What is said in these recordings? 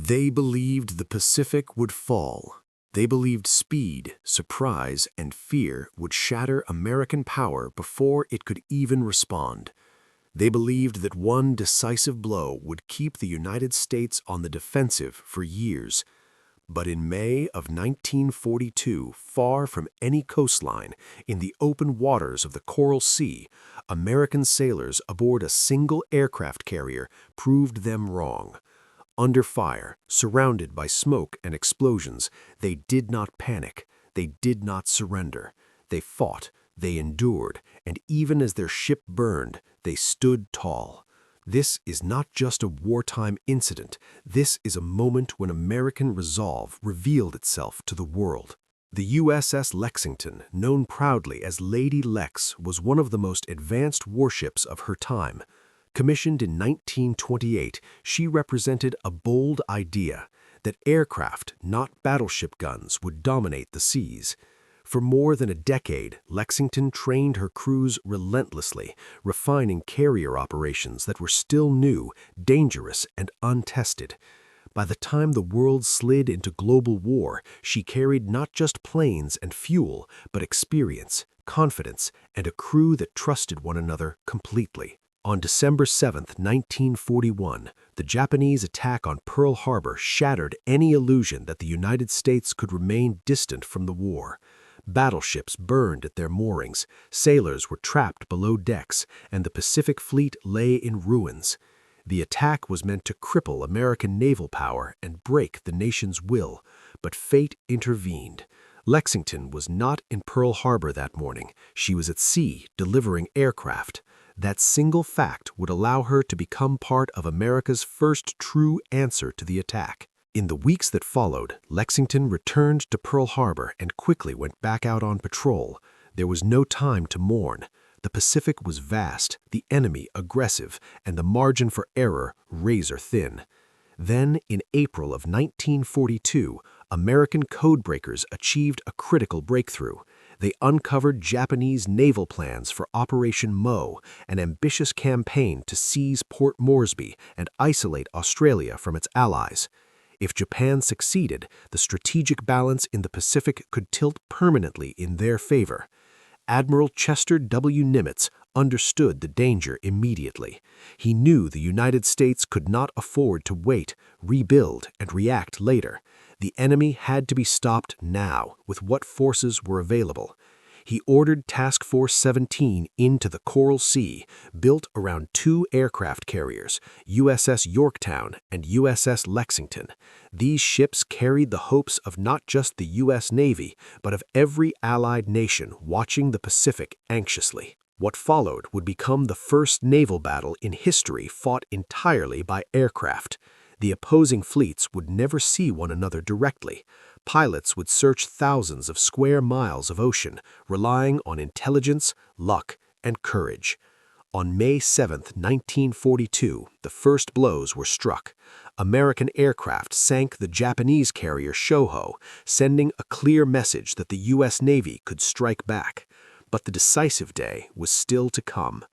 They believed the Pacific would fall. They believed speed, surprise, and fear would shatter American power before it could even respond. They believed that one decisive blow would keep the United States on the defensive for years. But in May of 1942, far from any coastline, in the open waters of the Coral Sea, American sailors aboard a single aircraft carrier proved them wrong. Under fire, surrounded by smoke and explosions, they did not panic. They did not surrender. They fought, they endured, and even as their ship burned, they stood tall. This is not just a wartime incident. This is a moment when American resolve revealed itself to the world. The USS Lexington, known proudly as Lady Lex, was one of the most advanced warships of her time. Commissioned in 1928, she represented a bold idea that aircraft, not battleship guns, would dominate the seas. For more than a decade, Lexington trained her crews relentlessly, refining carrier operations that were still new, dangerous, and untested. By the time the world slid into global war, she carried not just planes and fuel, but experience, confidence, and a crew that trusted one another completely. On December 7, 1941, the Japanese attack on Pearl Harbor shattered any illusion that the United States could remain distant from the war. Battleships burned at their moorings, sailors were trapped below decks, and the Pacific Fleet lay in ruins. The attack was meant to cripple American naval power and break the nation's will, but fate intervened. Lexington was not in Pearl Harbor that morning. She was at sea, delivering aircraft. That single fact would allow her to become part of America's first true answer to the attack. In the weeks that followed, Lexington returned to Pearl Harbor and quickly went back out on patrol. There was no time to mourn. The Pacific was vast, the enemy aggressive, and the margin for error razor-thin. Then, in April of 1942, American codebreakers achieved a critical breakthrough. They uncovered Japanese naval plans for Operation Mo, an ambitious campaign to seize Port Moresby and isolate Australia from its allies. If Japan succeeded, the strategic balance in the Pacific could tilt permanently in their favor. Admiral Chester W. Nimitz understood the danger immediately. He knew the United States could not afford to wait, rebuild, and react later. The enemy had to be stopped now with what forces were available. He ordered Task Force 17 into the Coral Sea, built around two aircraft carriers, USS Yorktown and USS Lexington. These ships carried the hopes of not just the U.S. Navy, but of every allied nation watching the Pacific anxiously. What followed would become the first naval battle in history fought entirely by aircraft. The opposing fleets would never see one another directly. Pilots would search thousands of square miles of ocean, relying on intelligence, luck, and courage. On May 7, 1942, the first blows were struck. American aircraft sank the Japanese carrier Shoho, sending a clear message that the U.S. Navy could strike back. But the decisive day was still to come.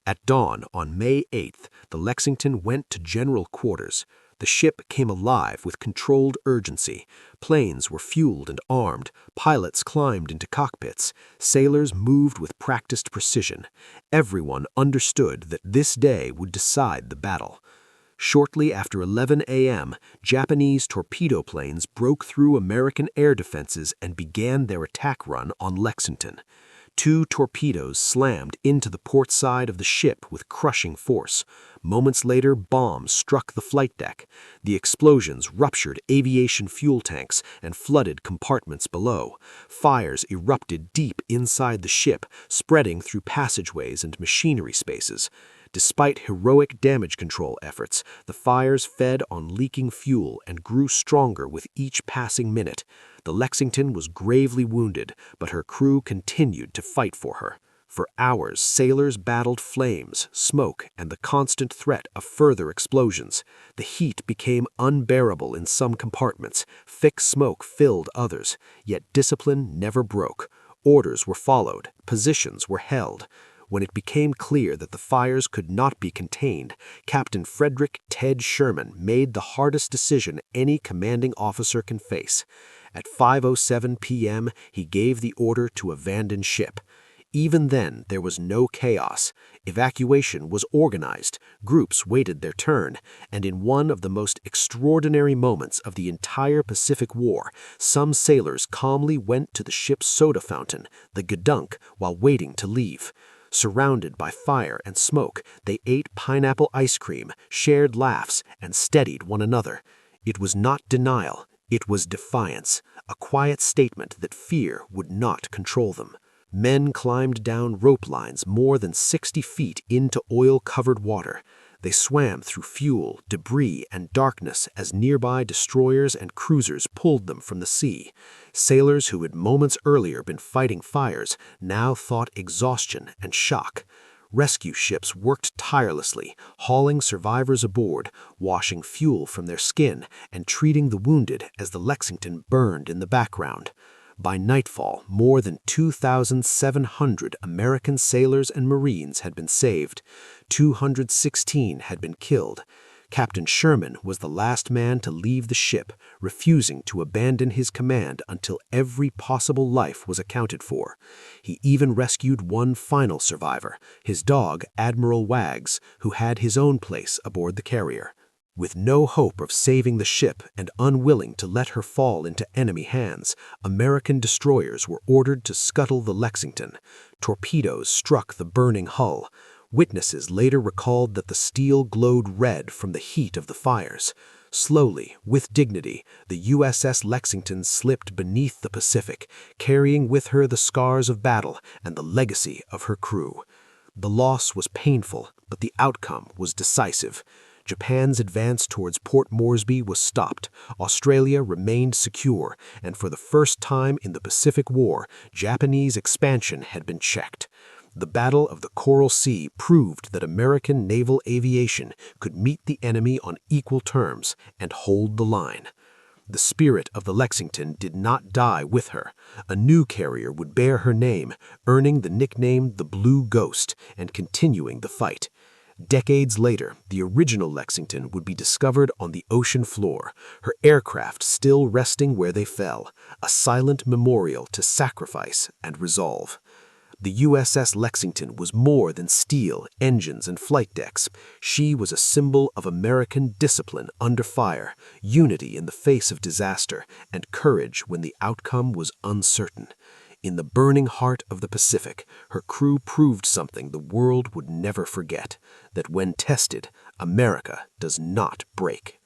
At dawn on May 8th, the Lexington went to general quarters. The ship came alive with controlled urgency. Planes were fueled and armed. Pilots climbed into cockpits. Sailors moved with practiced precision. Everyone understood that this day would decide the battle. Shortly after 11 a.m., Japanese torpedo planes broke through American air defenses and began their attack run on Lexington. Two torpedoes slammed into the port side of the ship with crushing force. Moments later, bombs struck the flight deck. The explosions ruptured aviation fuel tanks and flooded compartments below. Fires erupted deep inside the ship, spreading through passageways and machinery spaces. Despite heroic damage control efforts, the fires fed on leaking fuel and grew stronger with each passing minute. The Lexington was gravely wounded, but her crew continued to fight for her. For hours, sailors battled flames, smoke, and the constant threat of further explosions. The heat became unbearable in some compartments. Thick smoke filled others, yet discipline never broke. Orders were followed, positions were held. When it became clear that the fires could not be contained, Captain Frederick "Ted" Sherman made the hardest decision any commanding officer can face. At 5:07 p.m., he gave the order to abandon ship. Even then, there was no chaos. Evacuation was organized, groups waited their turn, and in one of the most extraordinary moments of the entire Pacific War, some sailors calmly went to the ship's soda fountain, the Gedunk, while waiting to leave. Surrounded by fire and smoke, they ate pineapple ice cream, shared laughs, and steadied one another. It was not denial, it was defiance, a quiet statement that fear would not control them. Men climbed down rope lines more than 60 feet into oil-covered water. They swam through fuel, debris, and darkness as nearby destroyers and cruisers pulled them from the sea. Sailors who had moments earlier been fighting fires now fought exhaustion and shock. Rescue ships worked tirelessly, hauling survivors aboard, washing fuel from their skin, and treating the wounded as the Lexington burned in the background. By nightfall, more than 2,700 American sailors and Marines had been saved. 216 had been killed. Captain Sherman was the last man to leave the ship, refusing to abandon his command until every possible life was accounted for. He even rescued one final survivor, his dog, Admiral Wags, who had his own place aboard the carrier. With no hope of saving the ship and unwilling to let her fall into enemy hands, American destroyers were ordered to scuttle the Lexington. Torpedoes struck the burning hull. Witnesses later recalled that the steel glowed red from the heat of the fires. Slowly, with dignity, the USS Lexington slipped beneath the Pacific, carrying with her the scars of battle and the legacy of her crew. The loss was painful, but the outcome was decisive. Japan's advance towards Port Moresby was stopped, Australia remained secure, and for the first time in the Pacific War, Japanese expansion had been checked. The Battle of the Coral Sea proved that American naval aviation could meet the enemy on equal terms and hold the line. The spirit of the Lexington did not die with her. A new carrier would bear her name, earning the nickname the Blue Ghost and continuing the fight. Decades later, the original Lexington would be discovered on the ocean floor, her aircraft still resting where they fell, a silent memorial to sacrifice and resolve. The USS Lexington was more than steel, engines, and flight decks. She was a symbol of American discipline under fire, unity in the face of disaster, and courage when the outcome was uncertain. In the burning heart of the Pacific, her crew proved something the world would never forget, that when tested, America does not break.